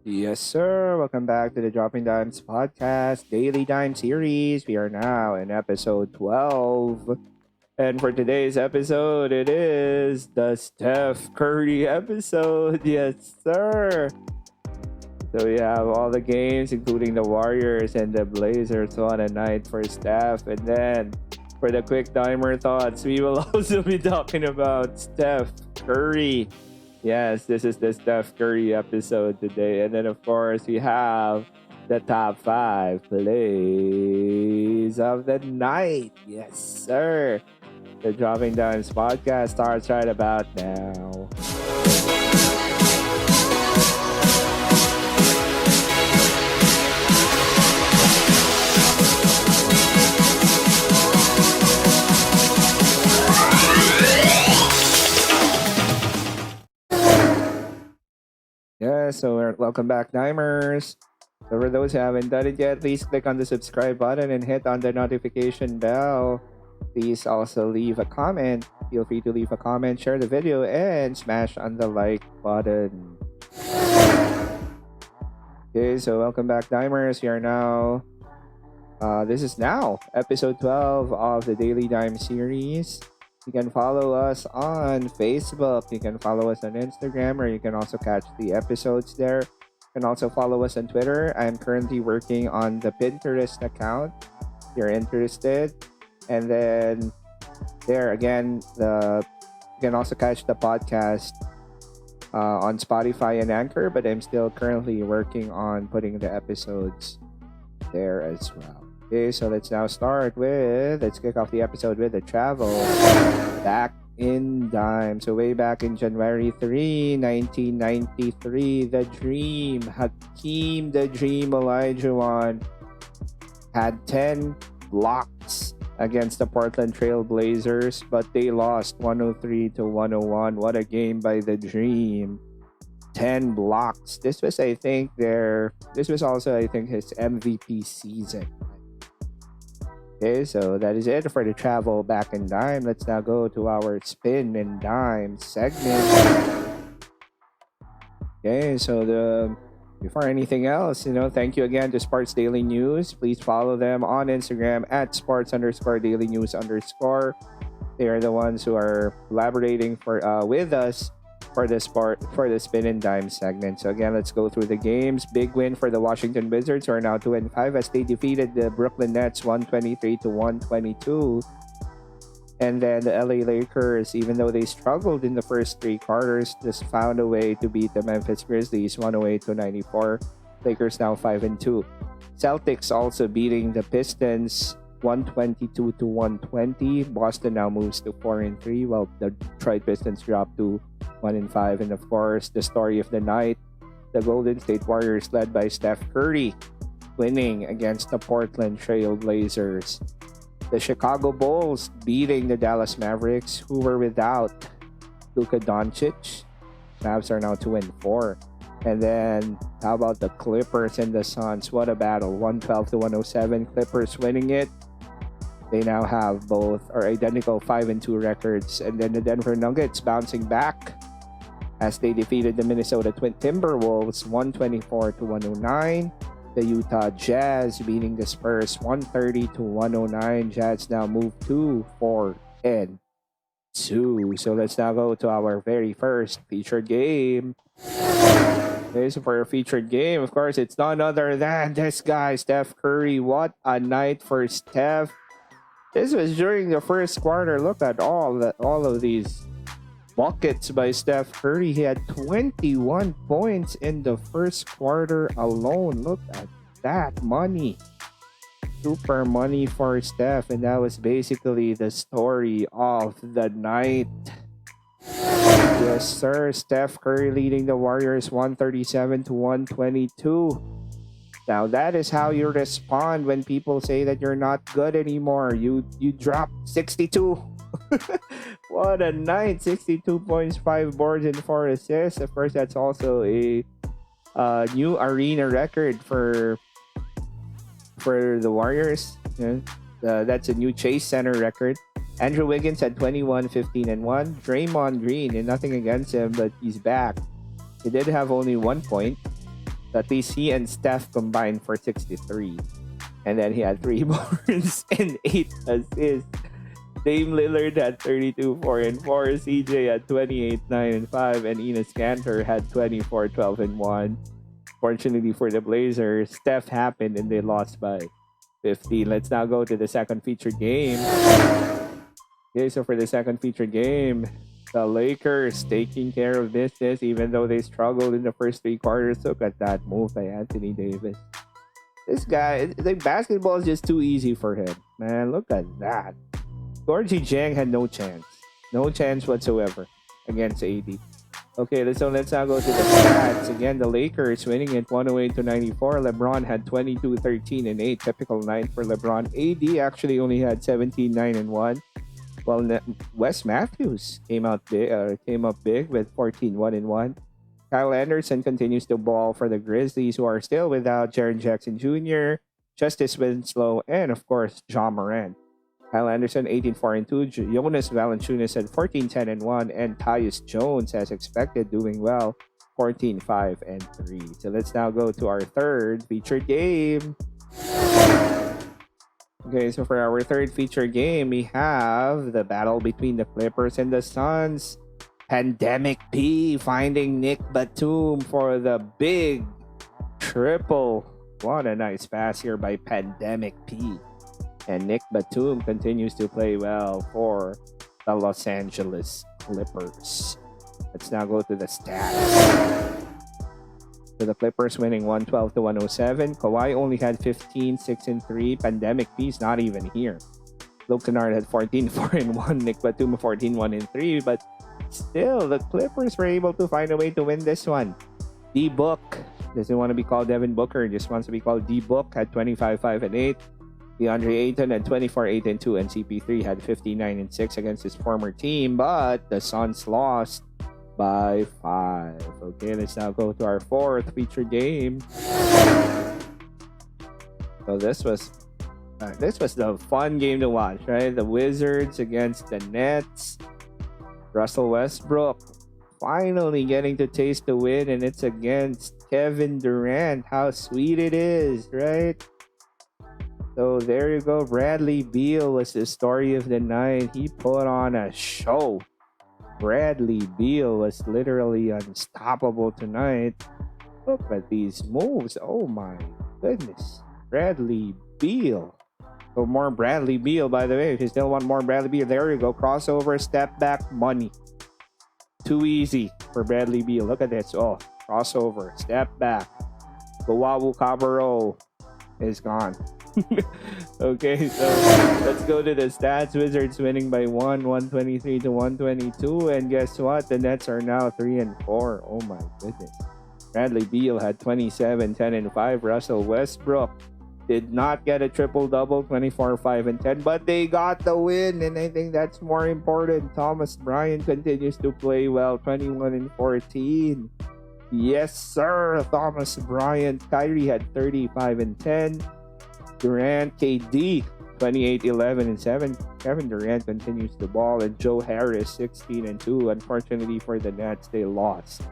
Yes, sir. Welcome back to the Dropping Dimes podcast, Daily Dime series. We are now in episode 12. And for today's episode, it is the Steph Curry episode. Yes, sir. So we have all the games, including the Warriors and the Blazers. What a night for Steph. And then for the quick timer thoughts, we will also be talking about Steph Curry. Yes, this is the Steph Curry episode today. And then, of course, we have the top 5 plays of the night. Yes, sir. The Dropping Dimes podcast starts right about now. Yeah, so welcome back, Dimers. So for those who haven't done it yet, please click on the subscribe button and hit on the notification bell. Please also leave a comment. Feel free to leave a comment, share the video, and smash on the like button. Okay, so welcome back, Dimers. We are now, this is now episode 12 of the Daily Dime series. You can follow us on Facebook. You can follow us on Instagram, or you can also catch the episodes there. You can also follow us on Twitter. I'm currently working on the Pinterest account if you're interested. And then there again, you can also catch the podcast on Spotify and Anchor, but I'm still currently working on putting the episodes there as well. Okay, so let's kick off the episode with the travel back in time. So way back in January 3, 1993, the Dream, Hakeem the Dream Olajuwon had 10 blocks against the Portland Trail Blazers, but they lost 103-101. What a game by the Dream. 10 blocks. This was also, I think, his MVP season. Okay, so that is it for the travel back in dime. Let's now go to our spin and dime segment. Okay, so before anything else, thank you again to Sports Daily News. Please follow them on Instagram at sports_daily news_. They are the ones who are collaborating with us for the spin and dime segment. So again, let's go through the games. Big win for the Washington Wizards, who are now 2-5 as they defeated the Brooklyn Nets 123-122. And then the LA Lakers, even though they struggled in the first 3 quarters, just found a way to beat the Memphis Grizzlies 108-94. Lakers now 5-2. Celtics also beating the Pistons 122-120. Boston now moves to 4-3, while the Detroit Pistons drop to 1-5. And of course, the story of the night, the Golden State Warriors, led by Steph Curry, winning against the Portland Trail Blazers. The Chicago Bulls beating the Dallas Mavericks, who were without Luka Doncic. Mavs are now 2-4. And then, how about the Clippers and the Suns? What a battle. 112-107. Clippers winning it. They now have both are identical 5-2 records. And then the Denver Nuggets bouncing back as they defeated the Minnesota Timberwolves 124-109. The Utah Jazz beating the Spurs 130-109. Jazz now move to 4-2. So let's now go to our very first featured game. Okay, so for our featured game, of course, it's none other than this guy, Steph Curry. What a night for Steph. This was during the first quarter. Look at all of these buckets by Steph Curry. He had 21 points in the first quarter alone. Look at that money. Super money for Steph. And that was basically the story of the night. Yes, sir. Steph Curry leading the Warriors 137-122. Now, that is how you respond when people say that you're not good anymore. You drop 62. What a night. 62 points, 5 boards, and 4 assists. Of course, that's also a new arena record for the Warriors. Yeah. That's a new Chase Center record. Andrew Wiggins had 21, 15, and 1. Draymond Green, and nothing against him, but he's back. He did have only 1 point. At least he and Steph combined for 63. And then he had 3 boards and 8 assists. Dame Lillard had 32, 4 and 4. CJ had 28, 9 and 5. And Enes Kanter had 24, 12 and 1. Fortunately for the Blazers, Steph happened and they lost by 15. Let's now go to the second featured game. Okay, so for the second featured game, the Lakers taking care of business even though they struggled in the first 3 quarters. Look at that move by Anthony Davis. This guy, like, basketball is just too easy for him. Man, look at that. Georgie Jang had no chance. No chance whatsoever against AD. Okay, so let's now go to the stats. Again, the Lakers winning it 108-94. LeBron had 22, 13, and 8. Typical night for LeBron. AD actually only had 17, 9, and 1. Well, Wes Matthews came up big with 14, 1, and 1. Kyle Anderson continues to ball for the Grizzlies, who are still without Jaren Jackson Jr., Justice Winslow, and of course, John Morant. Kyle Anderson, 18, 4 and 2. Jonas Valanciunas had 14, 10 and 1. And Tyus Jones, as expected, doing well, 14, 5 and 3. So let's now go to our third featured game. Okay, so for our third featured game, we have the battle between the Clippers and the Suns. Pandemic P finding Nick Batum for the big triple. What a nice pass here by Pandemic P. And Nick Batum continues to play well for the Los Angeles Clippers. Let's now go to the stats. So the Clippers winning 112-107. Kawhi only had 15, 6 and 3. Pandemic P's not even here. Luke Kennard had 14, 4 and 1. Nick Batum 14, 1 and 3. But still, the Clippers were able to find a way to win this one. D-Book doesn't want to be called Devin Booker, just wants to be called D-Book, had 25, 5 and 8. DeAndre Ayton had 24, 8 and 2, and CP3 had 59 and 6 against his former team, but the Suns lost by 5. Okay, let's now go to our fourth featured game. So this was the fun game to watch, right? The Wizards against the Nets. Russell Westbrook finally getting to taste the win, and it's against Kevin Durant. How sweet it is, right? So there you go. Bradley Beal was the story of the night. He put on a show. Bradley Beal was literally unstoppable tonight. Look at these moves. Oh my goodness. Bradley Beal. So more Bradley Beal, by the way. If you still want more Bradley Beal, there you go. Crossover, step back, money. Too easy for Bradley Beal. Look at this. Oh, crossover, step back. Bawawu Cabarro is gone. Okay, so let's go to the stats. Wizards winning by 123-122. And guess what? The Nets are now 3 and 4. Oh my goodness. Bradley Beal had 27, 10 and 5. Russell Westbrook did not get a triple-double, 24, 5 and 10. But they got the win, and I think that's more important. Thomas Bryant continues to play well, 21 and 14. Yes, sir. Thomas Bryant. Kyrie had 35 and 10. Durant, KD, 28, 11 and 7. Kevin Durant continues to ball, and Joe Harris, 16 and 2. Unfortunately for the Nets, they lost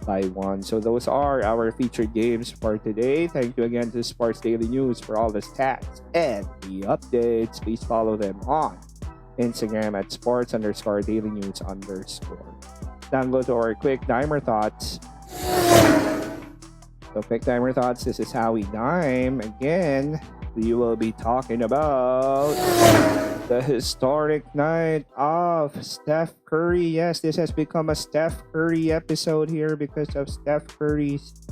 by 1. So those are our featured games for today. Thank you again to Sports Daily News for all the stats and the updates. Please follow them on Instagram at sports_daily news_. Now go to our quick dimer thoughts. So quick timer thoughts. This is how we dime. Again, we will be talking about the historic night of Steph Curry. Yes, this has become a Steph Curry episode here because of Steph Curry's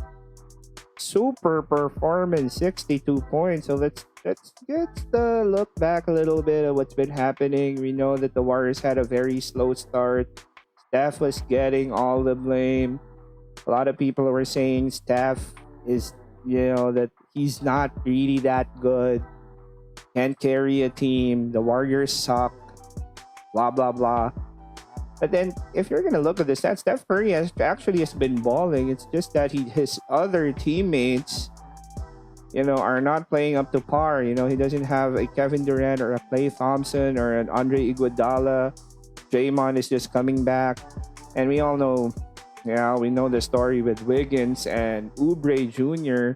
super performance, 62 points. So let's get the look back a little bit of what's been happening. We know that the Warriors had a very slow start. Steph was getting all the blame. A lot of people were saying Steph is, that he's not really that good. Can't carry a team. The Warriors suck. Blah, blah, blah. But then, if you're going to look at the stats, Steph Curry has been balling. It's just that his other teammates, are not playing up to par. He doesn't have a Kevin Durant or a Klay Thompson or an Andre Iguodala. Draymond is just coming back. And we all know Yeah, we know the story with Wiggins and Oubre Jr.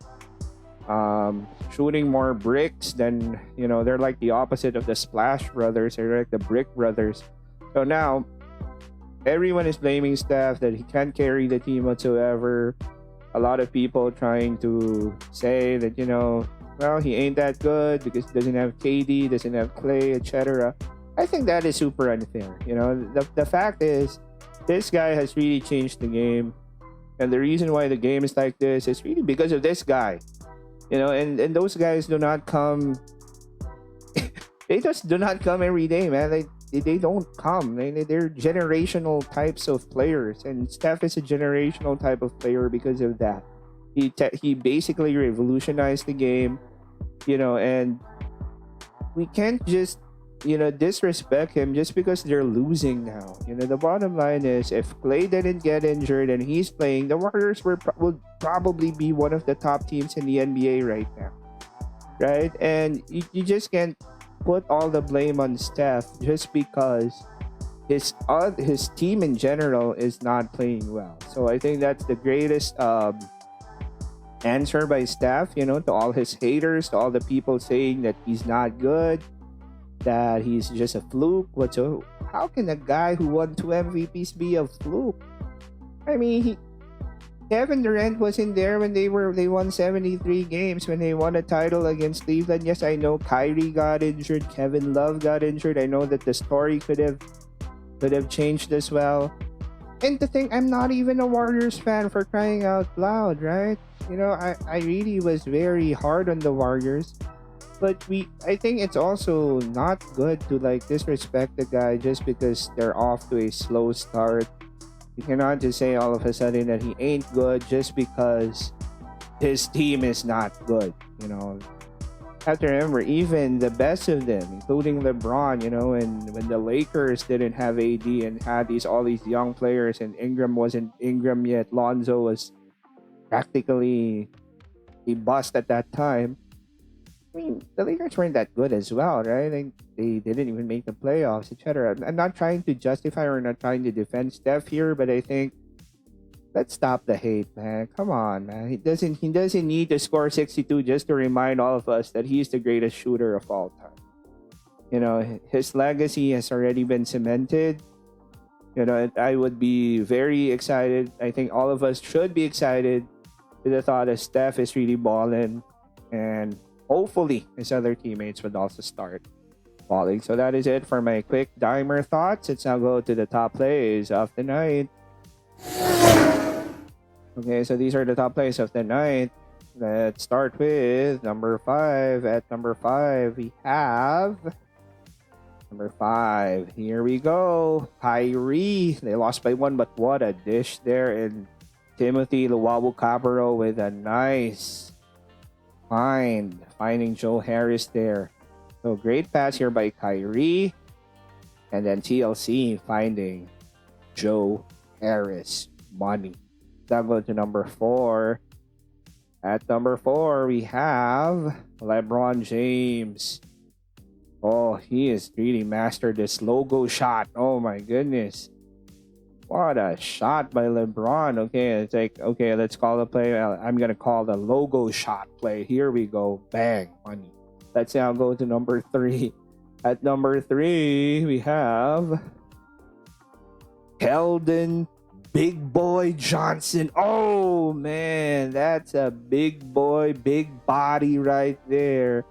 Shooting more bricks than, they're like the opposite of the Splash Brothers. They're like the Brick Brothers. So now everyone is blaming Steph that he can't carry the team whatsoever. A lot of people trying to say that, well, he ain't that good because he doesn't have KD, doesn't have Clay, etc. I think that is super unfair. The fact is, this guy has really changed the game. And the reason why the game is like this is really because of this guy. And those guys do not come, they just do not come every day, man. They don't come. They're generational types of players, and Steph is a generational type of player because of that. He basically revolutionized the game, and we can't just disrespect him just because they're losing now. The bottom line is, if Clay didn't get injured and he's playing, the Warriors would probably be one of the top teams in the NBA right now, right? And you just can't put all the blame on Steph just because his team in general is not playing well. So I think that's the greatest answer by Steph, to all his haters, to all the people saying that he's not good, that he's just a fluke. How can a guy who won 2 MVPs be a fluke? I mean, Kevin Durant wasn't there when they won 73 games, when they won a title against Cleveland. Yes, I know Kyrie got injured, Kevin Love got injured. I know that the story could have changed as well. And the thing, I'm not even a Warriors fan, for crying out loud, right? I really was very hard on the Warriors. But I think it's also not good to disrespect the guy just because they're off to a slow start. You cannot just say all of a sudden that he ain't good just because his team is not good. Have to remember, even the best of them, including LeBron, and when the Lakers didn't have AD and had all these young players, and Ingram wasn't Ingram yet, Lonzo was practically a bust at that time. I mean, the Lakers weren't that good as well, right? They didn't even make the playoffs, etc. I'm not trying to justify or not trying to defend Steph here, but I think let's stop the hate, man. Come on, man. He doesn't need to score 62 just to remind all of us that he's the greatest shooter of all time. His legacy has already been cemented. I would be very excited. I think all of us should be excited with the thought that Steph is really balling, and hopefully his other teammates would also start balling. So that is it for my quick dimer thoughts. Let's now go to the top plays of the night. Okay, so these are the top plays of the night. Let's start with number 5. At number 5, we have number 5. Here we go. Kyrie. They lost by 1, but what a dish there. And Timothy Luwawu-Cabarrot with a nice finding Joe Harris there. So great pass here by Kyrie. And then TLC finding Joe Harris. Money. That go to number 4. At number 4, we have LeBron James. Oh, he has really mastered this logo shot. Oh my goodness. What a shot by LeBron. Okay, it's okay, let's call the play. I'm going to call the logo shot play. Here we go. Bang. Money. Let's now go to number 3. At number 3, we have Keldon Big Boy Johnson. Oh, man. That's a big boy, big body right there.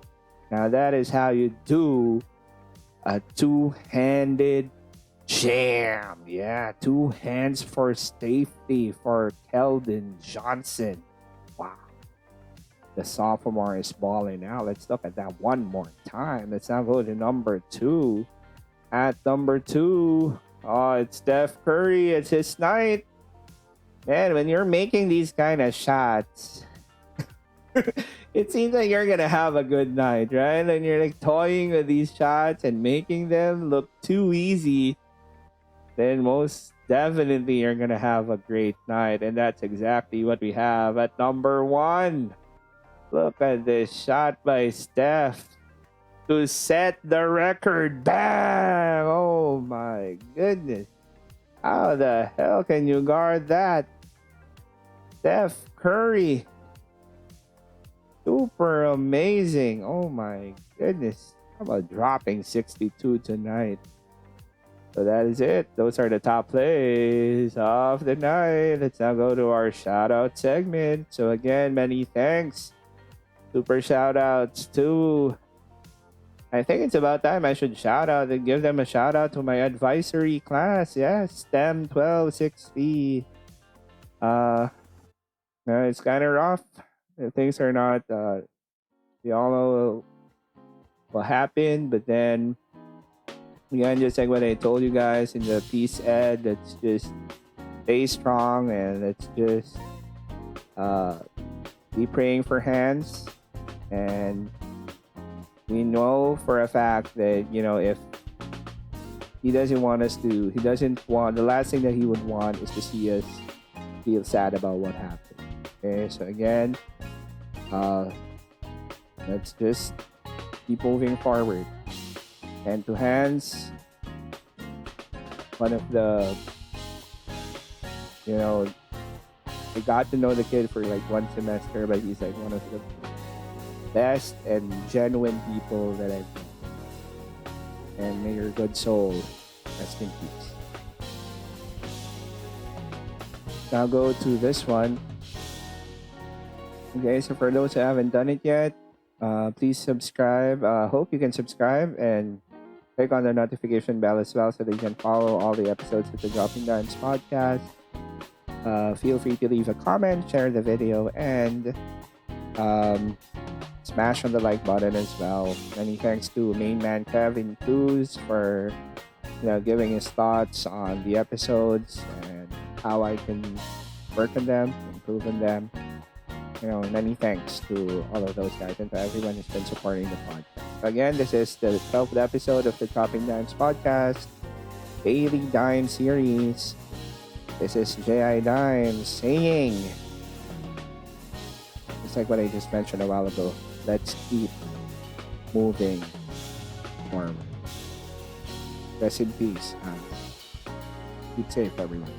Now, that is how you do a two-handed jam. Yeah, 2 hands for safety for Keldon Johnson. Wow. The sophomore is balling out. Let's look at that one more time. Let's now go to number 2. At number 2, oh, it's Steph Curry. It's his night. Man, when you're making these kind of shots, it seems like you're going to have a good night, right? And you're toying with these shots and making them look too easy, then most definitely you're going to have a great night. And that's exactly what we have at number 1. Look at this shot by Steph to set the record. Bang! Oh my goodness. How the hell can you guard that? Steph Curry. Super amazing. Oh my goodness. How about dropping 62 tonight? So that is it. Those are the top plays of the night. Let's now go to our shout out segment. So again, many thanks. Super shout outs to, I think it's about time I should shout out and give them a shout out to my advisory class. Yes, STEM 1260. It's kind of rough. Things are not, we all know what happened, but then again, just like what I told you guys in the peace ed, let's just stay strong and let's just uh, be praying for hands. And we know for a fact that, if he doesn't want us to, he doesn't want, the last thing that he would want is to see us feel sad about what happened. Okay, so again, let's just keep moving forward. Hand to hands. One of the, I got to know the kid for like one semester, but he's like one of the best and genuine people that I've known. And may your good soul rest in peace. Now go to this one. Okay, so for those who haven't done it yet, please subscribe. Hope you can subscribe and click on the notification bell as well so that you can follow all the episodes of the Dropping Dimes podcast. Feel free to leave a comment, share the video, and smash on the like button as well. Many thanks to main man Kevin Cruz for giving his thoughts on the episodes and how I can work on them, improve on them. Many thanks to all of those guys and to everyone who's been supporting the podcast. Again, this is the 12th episode of the Dropping Dimes podcast, Daily Dime series. This is J.I. Dimes saying, just like what I just mentioned a while ago, let's keep moving forward. Rest in peace and keep safe, everyone.